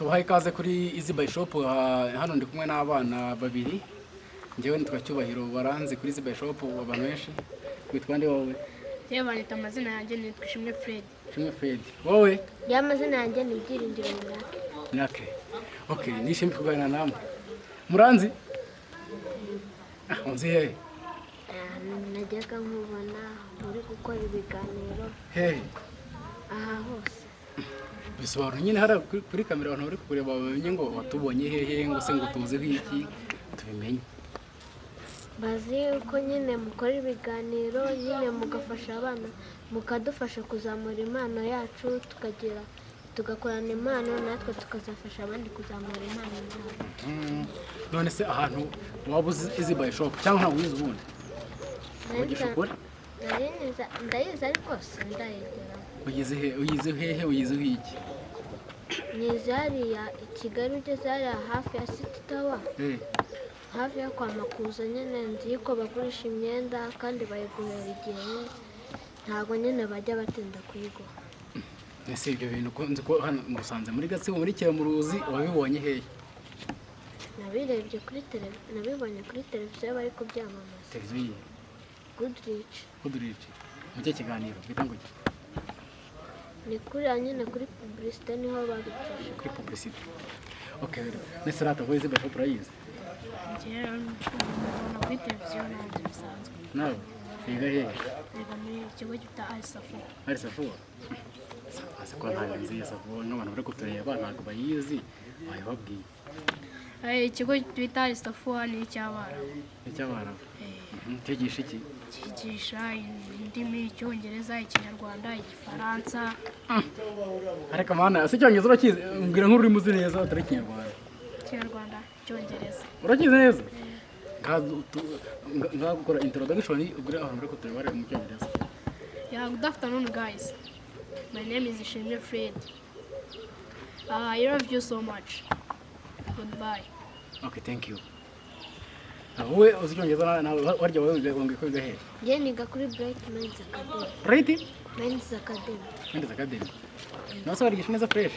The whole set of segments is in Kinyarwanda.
tubahaye ikaze kuri easybuyshop. Hano ndi kumwe n'abana babiri, njyewe nitwa Cyubahiro, baranze kuri easybuyshop abantu benshi. Witwa nde wowe? Yewe banita amazina yanjye nitwa Ishimwe Fred. Ishimwe Fred. Wowe? Ya amazina yanjye ni Byiringiro Myake. Myake. Okay, nishimye kuganira namwe. Muranzi? Unzi hehe? Najyaga nkubona muri gukora ibiganiro. Hey. Aha hose. Bisobanura nyine hari kuri kamera abantu bari kureba bamenye ngo watubonye hehe ngo se ngo tuzeho iki tubimenye. Bazi uko nyine mukora ibiganiro, nyine mugafasha abana, mukadufasha kuzamura impano yacu, tugakorana impano natwe tukazafasha abandi kuzamura impano yabo. None se ahantu waba uzi easybuyshop cyangwa ntabwo uyizi ubundi? Ndayizi ariko sindayigera. Uyizi hehe uyiziho iki? Nizi hariya i Kigali, ugeze hariya hafi ya City Tower. Hafi yo kwa Makuza nyine nzi ko bagurisha imyenda kandi bayiguhera igihe, ntabwo nyine bajya batinda kuyiguha. Ese ibyo bintu nzi ko hano musanze muri Gatsibo muri Kiramuruzi wabibonye hehe? Nabirebye kuri nabibonye kuri televiziyo bari kubyamamaza. Televiziyo? Goodrich. Mu cyo kiganiro bita ngo iki? Ni kuri nyine kuri publicité niho babifashe. Kuri publicité. Okay. Nese rata ko easybuyshop urayizi? Njyewe mbona kuri televiziyo ntabwo bisanzwe. Nawe? Yiga hehe? Niga muri ikigo gita Alisafu. Alisafu? Ase ko ntabwo nzi Alisafu, n'abantu bari kutureba ntabwo bayizi, bayibabwiye. Ikigo bita Alisafu ni icy'abarabu. Icy'abarabu? Cyigisha iki? Cyigisha indimi, Icyongereza, Ikinyarwanda, Igifaransa. Ariko mana, ese Icyongereza urakizi? Mbwira nk'uri muzi neza atari Ikinyarwanda. Ikinyarwanda, Icyongereza. Urakizi neza? Ngakora introduction ugure ahantu bari kutureba mu Cyongereza. Yeah, good afternoon guys. My name is Ishimwe Fred. I love you so much. Goodbye. Okay, thank you. Wowe uzi Icyongereza warya wowe kwiga hehe? Njye niga kuri Bright Minds Academy. Bright Minds Academy. Minds Academy. Nase warigisha neza fresh?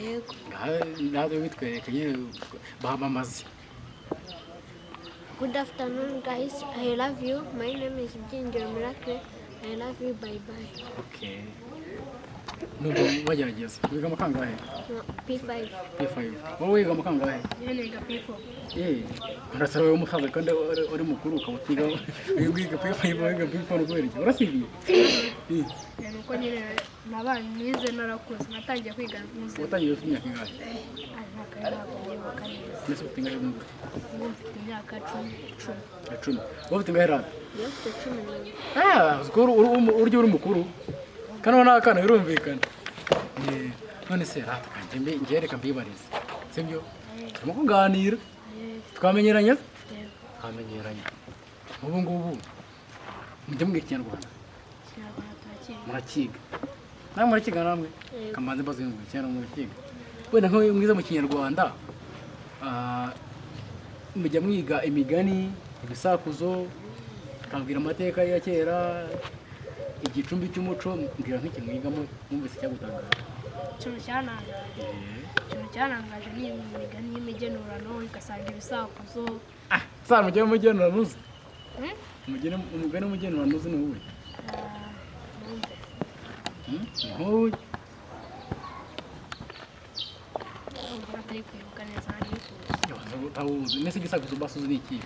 Yego. Ntabwo bitwereka nyine bahamamaze. Good afternoon guys. I love you. My name is Byiringiro Myake. I love you. Bye bye. Okay. Nubwo wagerageza. Wiga mu kangahe? P5. P5. Wowe wiga mu kangahe? Njye niga P4. Urasaba wowe umusaza kandi uri mukuru ukabutiga wiga P5 wiga P4 ubwereke. Urasibiye? Nuko nyine nabanye nize narakuze natangiye kwiga muze. Watangiye ufite imyaka ingahe? Nese ufite ingahe mu? Mfite imyaka 10. Wowe ufite ingahe rata? Mfite 10. Uziko uryo uri mukuru. Kana wana akana birumvikana. None se rata kanje ngereka mbibarize. Sibyo? Turimo kuganira. Twamenyeranye? Twamenyeranye. Ubu ngubu mujye mu Kinyarwanda. Murakiga. Namwe murakiga namwe? Kamanze bazingu cyane murakiga. Wenda nko mwiza mu Kinyarwanda mujya mwiga imigani, ibisakuzo, kambwira amateka ya kera, igicumbi cy'umuco, mbwira nk'iki mwigamo mwumvise cyagutangaje. Ikintu cyanangaje ni imigani y'imigenurano, ugasanga ibisakuzo. Sara mujye mugenurano uzi? Umugani w'umugenurano uzi ni uwuhe? Nkuyu. Atari kwibuka neza ariko. Tawuzi. Nese igisakuzo basuzi ni iki?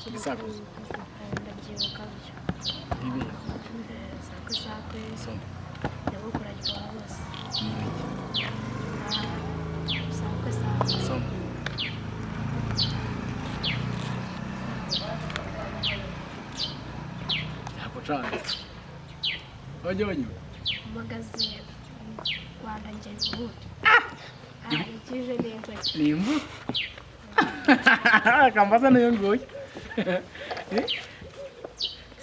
Igisakuzo. Ndabyibuka byo. Ibi. Sakwe. Soma. Ndabukora gikora hose. Sakwe. Soma. Yakucana. Wajyonyo. Magazine. Rwanda ngeze ubu. Ikije neza. Nimbu. Kambaza nayo ngoye.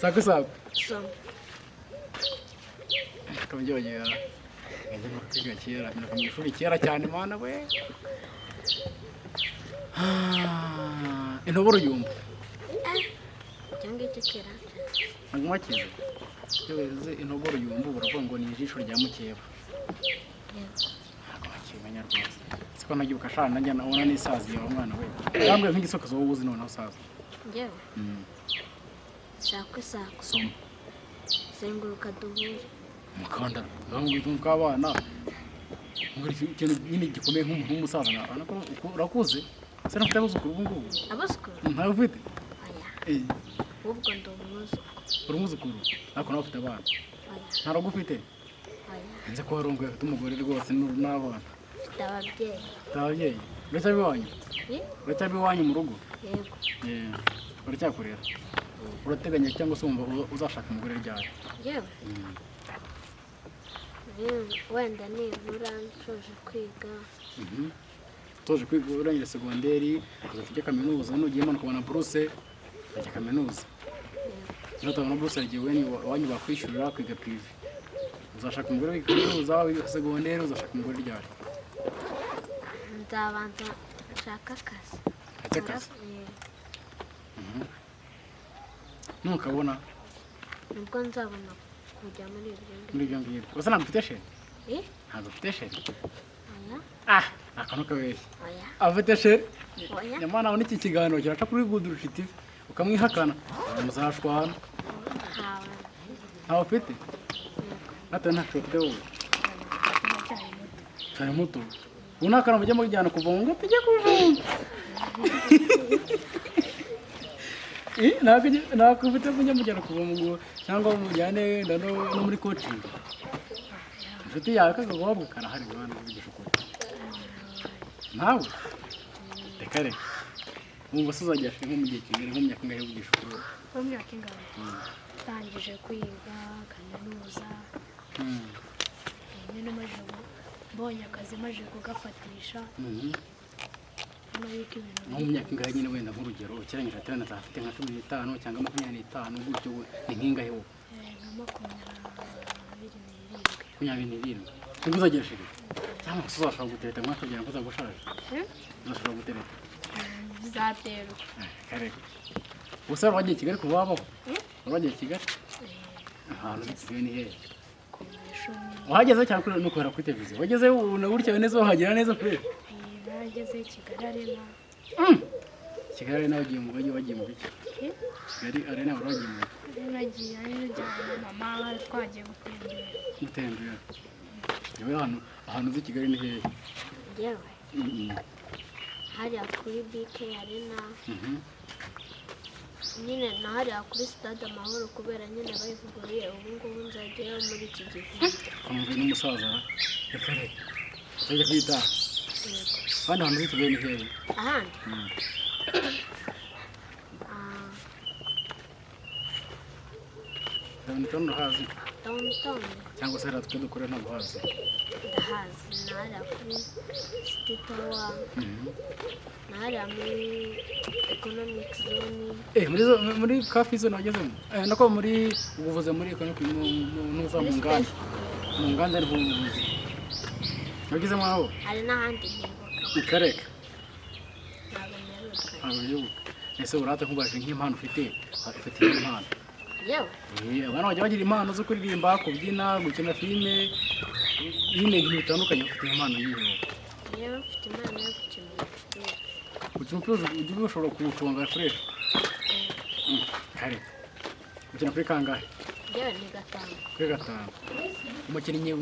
Sakwe. Soma. Tumjyoye. Ngeze mu kwiga kera, mu ishuri kera cyane mana we. Intoboro yumva. Cyangwa icyo kera. Agwakize. Yoweze intoboro yumva uravuga ngo ni ijisho rya mukeba. Ntabwo bakimenya rwose. ko nagibuka shana nanjye nabona n'isazi yawe mwana we cyangwa nk'igisokozo wowe uzi none usaza njyewe sako soma zenguruka duhure mukanda ngamwe tw'abana muri ikintu nyine gikomeye nk'umusaza na urakuze se nafite abuzukuru ubu ngubu abuzukuru ntawe ufite oya ubwo ndo umuzukuru ariko nawe ufite abana ntabwo ufite nzi ko warongoye ufite umugore rwose n'abana ufite ababyeyi uracyabi iwanyu mu rugo yego uracyakorera urateganya cyangwa se wumva uzashaka umugore ryari yewe wenda nibura nsoje kwiga utoje kwiga urangire segonderi uzafite kaminuza nugiyemo ukabona buruse ajya kaminuza iyo utabona buruse yagiye iwanyu bakwishyurira kwiga prive uzashaka umugore wiga kaminuza wiga segonderi uzashaka umugore ryari nzabanza nshaka akazi ntukabona nibwo nzabona kujya muri ibyo ngibyo gusa ntabwo ufite sheri ntabwo ufite sheri akantu kabeshya afite sheri nyamara nawe n'iki kiganiro kiraca kuri gudurushi TV ukamwihakana muzashwana ntawe ufite natwe ntacyo ufite wowe cyane muto ubu nta kantu mujya mujyana kuva ngo tujye kujunga ntabwo ufite mujya mujyana kuva mu ngo cyangwa mujyane wenda no muri coaching inshuti yawe kagahobwa karahari mwana uvugisha ukuri nawe reka wumva se uzajya nko mu gihe kingana nko mu myaka ingahe uvugisha ukuri mu myaka ingahe tangije kwiga kaminuza nyine maze mbonye akazi maze kugafatisha nko mu myaka ingahe nyine wenda nk'urugero ukirangije aterana afite nka 15 cyangwa 25 gutyo ni nk'ingahe wowe nka 27 nibwo uzagera shiri cyangwa se uzashobora gutereta mwakagira ngo uzagushaje uzashobora gutereta bizaterwa kare gusa wagiye Kigali kuva wabaho wagiye Kigali ahantu bisigaye ni hehe wahageze cyane kuri no kubera kuri televiziyo wageze unagurikira neza wahagera neza kuri wageze Kigali arena Kigali arena wagiye mu biki Kigali arena wagiye mu nagiye n'ijyana mama twagiye gutembera yewe ahantu uzi Kigali ni hehe yewe hariya kuri BK arena nyine nahariya kuri stade amahoro kubera nyine bayivuguruye ubu ngubu nzajyayo muri iki gihe kumva n'umusaza reka ujya kwita hano hantu uzi Kigali ni hehe ahandi downtown hazi downtown cyangwa se ratwe dukora ntabwo hazi ndahazi nahariya kuri city tower nahariya muri economic zone muri cafe zone wagezemo nako muri ubuvuze muri economic nuza mu nganda ariho ubuvuzi wagezemo aho hari n'ahandi ikareka ntabwo ese urate nkubaje nk'impano ufite impano yewe abana bajya bagira impano zo kuririmba kubyina gukina filime nyine ibintu bitandukanye ufite impano yiwe yewe mfite impano yo gukina umupira ujya ushobora kuwucunga fresh kare gukina kuri kangahe yewe ni 5 kuri 5 umukinnyi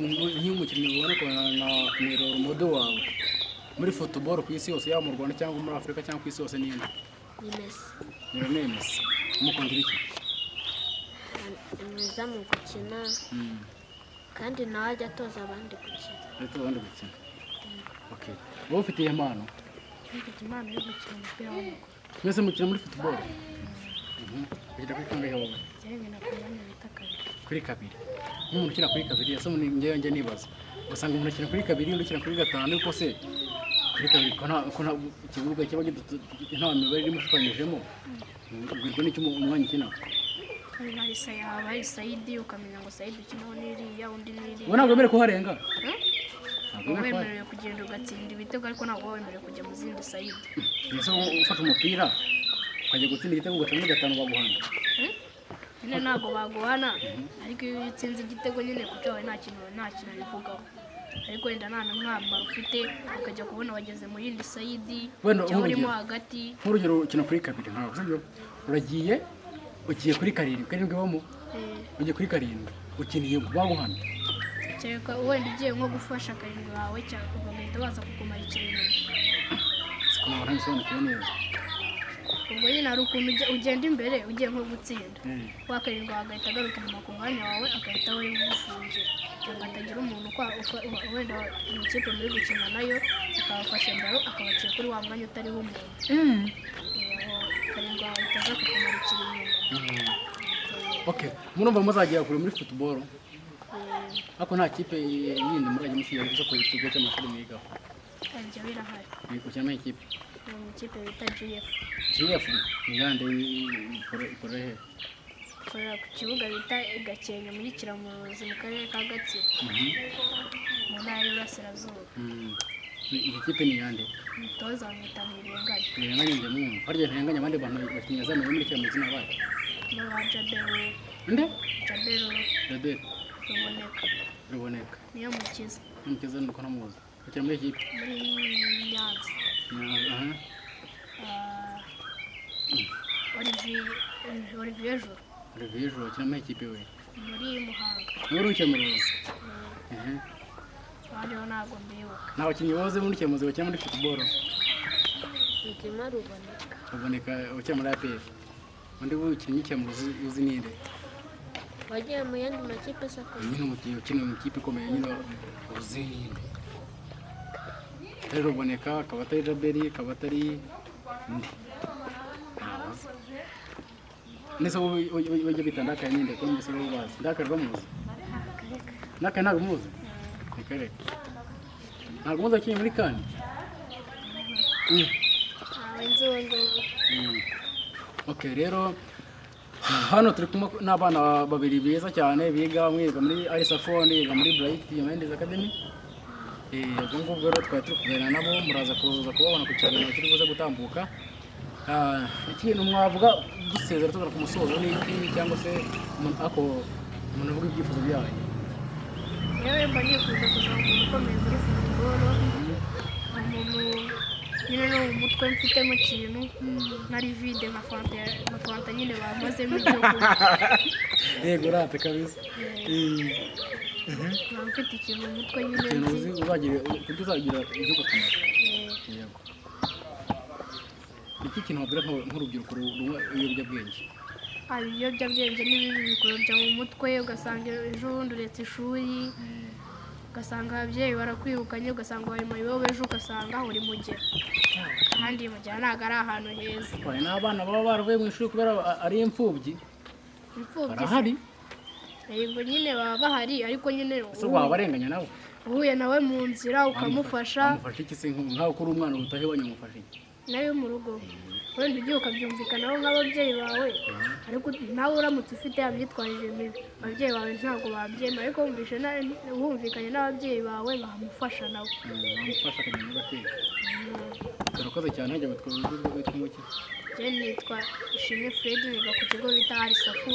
ubona ko ni role model wawe muri football ku isi yose yaba mu Rwanda cyangwa muri Afrika cyangwa ku isi yose ni Messi umukundira iki mwiza mu gukina kandi nawe ajya atoza abandi gukina okay wowe ufite impano yo gukina umupira w'amaguru mwese mukina muri football ugenda kuri kangahe wowe kuri kabiri nk'umuntu ukina kuri kabiri ese njye nibaza ugasanga umuntu akina kuri kabiri undi ukina kuri 5 ariko se kuri kabiri ko nta ikibuga kiba nta mibare irimo ishushanyijemo ubwo n'icyo umwanya ukina hari Saidi ukamenya ngo Saidi ukinaho n'iriya undi n'iriya ubu ntabwo wemerewe kuharenga ntabwo wemerewe kugenda ugatsinda ibitego ariko ntabwo wemerewe kujya mu zindi Saidi ese ufata umupira ukajya gutsinda igitego ugacamo 5 baguhana nyine ntabwo baguhana ariko iyo utsinze igitego nyine kuko nta kintu bivugaho ariko wenda nta mwambaro ufite ukajya kubona wageze mu yindi sayidi Wenda cyangwa urimo nk'urugero. hagati. nk'urugero ukina kuri kabiri ntabwo sibyo ugiye kuri karindwi bamo ugiye kuri karindwi ukiniye baguhana kereka wenda ugiye nko gufasha karindwi wawe cyangwa bagahita baza kukumara ikintu. sikumva ntabisobanukiwe neza. Ubwo nyine hari ukuntu ugenda imbere ugiye nko gutsinda wa karindwi agahita agaruka inyuma ku mwanya wawe agahita we gufungira cyangwa atagira umuntu wenda mu ikipe muri gukina nayo akabafasha mbaro akabaciye kuri wa mwanya utariho umuntu. Karindwi wawe itaza kukumara ikintu. Okay, murumva muzagiye kure muri football ariko nta kipe yindi murajya musiga gusa ku kigo cy'amashuri mwigaho. Ibyo birahari. Ukina ikipe Mu ikipe bita GF ni yande ikora he? Ikorera ku kibuga bita Gakenke muri Kiramuruzi mu karere ka Gatsibo mu ntara y'Iburasirazuba. Iyi kipe ni yande? Umutoza wamwita Ntahandi. Ntahandi njye mwumva. Harya Ntahandi abandi bantu bakinnyi zamewe muri Kiramuruzi n'abandi? N'uwa Jabero. Nde? Jabero. Ruboneka. Niyo mukiza. Mukiza nuko namuzi. Ukina muri ikipe? Muri Nyanza. Olivier Joro. Ukina muri ikipe we? Muri Muhanga. Muri Kiramuruzi? Hariho ntabwo mbibuka. Nta bakinnyi boze muri Kiramuruzi bakina muri football? Nzima Ruboneka ukina muri APR. Undi w'ukinnyi Kiramuruzi uzi ninde? wagiye mu yandi makipe asaka. Nyine umukinnyi ukina mu ikipe ikomeye nyine uzi ninde? Ruboneka akaba atari Jaberi akaba atari nde? Nese bajya bita ndakaye ninde ko mbese bazi ndakaye bamuzi? Ndakaye ntabwo muzi? Nikare. Ntabwo muzi akinye muri kane? Okay, rero hano turi kumwe n'abana babiri beza cyane biga mwiga muri Arisafone yiga muri Bright Mendes Academy. Ubwo ngubwo rero twari turi kuganira nabo muraza kuza kubabona ku cyaro kiri buze gutambuka. Ikintu mwavuga dusezera tugana ku musozo n'iki cyangwa se umuntu avuga ibyifuzo byawe? Yewe mba nifuza kuzaba umuntu ukomeye muri football. Umuntu nyine no mu mutwe mfitemo ikintu nari vide nka fanta nyine bamazemo ibyo kurya. Yego rate kabisa. Nta mfite ikintu mu mutwe nyine nzi uzagira igihugu akamaro. Yego. Iki kintu wabwira nk'urubyiruko runywa ibiyobyabwenge? Ibiyobyabwenge ni bibi bikurya mu mutwe ugasanga ejo bundi uretse ishuri ugasanga ababyeyi barakwirukanye ugasanga bari mu bibazo ejo ugasanga uri mugera kandi mugera ntabwo ari ahantu heza. Hari n'abana baba baravuye mu ishuri kubera ari imfubyi barahari. Yego nyine baba bahari ariko nyine wabarenganya nabo uhuye nawe mu nzira ukamufasha. Umufasha iki se nkaho kuri umwana utahe wanyamufasha iki? Nayo mu rugo wenda ugiye ukabyumvikanaho nk'ababyeyi bawe ariko nawe uramutse ufite yabyitwarije mibi ababyeyi bawe ntabwo babyemera ariko wumvikanye n'ababyeyi bawe bamufasha nawe bamufasha akagenda agakwiga. Turakoze cyane hajya witwa umuki? Jane nitwa Ishimwe Fred niga ku kigo bita Arisafu.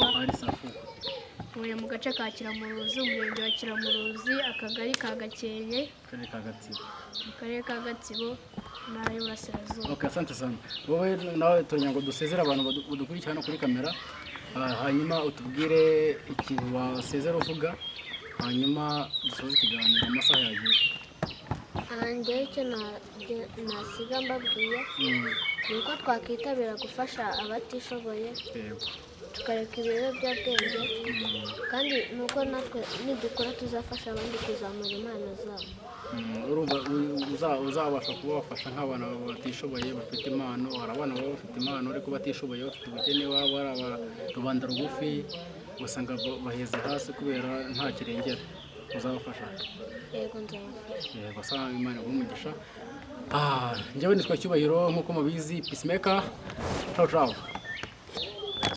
Ntuye mu gace ka Kiramuruzi umurenge wa Kiramuruzi akagari ka Gakenke mu karere ka Gatsibo ntara y'Iburasirazuba. Okay, asante sana. Wowe nawe tugira ngo dusezere abantu badukurikira hano kuri kamera hanyuma utubwire ikintu wasezera uvuga hanyuma dusoze ikiganiro amasaha yagiye. Njyewe icyo nasiga mbabwiye ni uko twakitabira gufasha abatishoboye tukareka ibiyobyabwenge kandi nuko natwe nidukora tuzafasha abandi kuzamura impano zabo. Uzabasha kubafasha nk'abana batishoboye bafite impano. Hari abana baba bafite impano ariko batishoboye bafite ubukene waba ari rubanda rugufi ugasanga baheze hasi kubera nta kirengera. Uzabafasha? Yego nzabafasha. Yego asanga Imana umugisha. Njyewe nitwa Cyubahiro nk'uko mubizi peacemaker. Ciao ciao.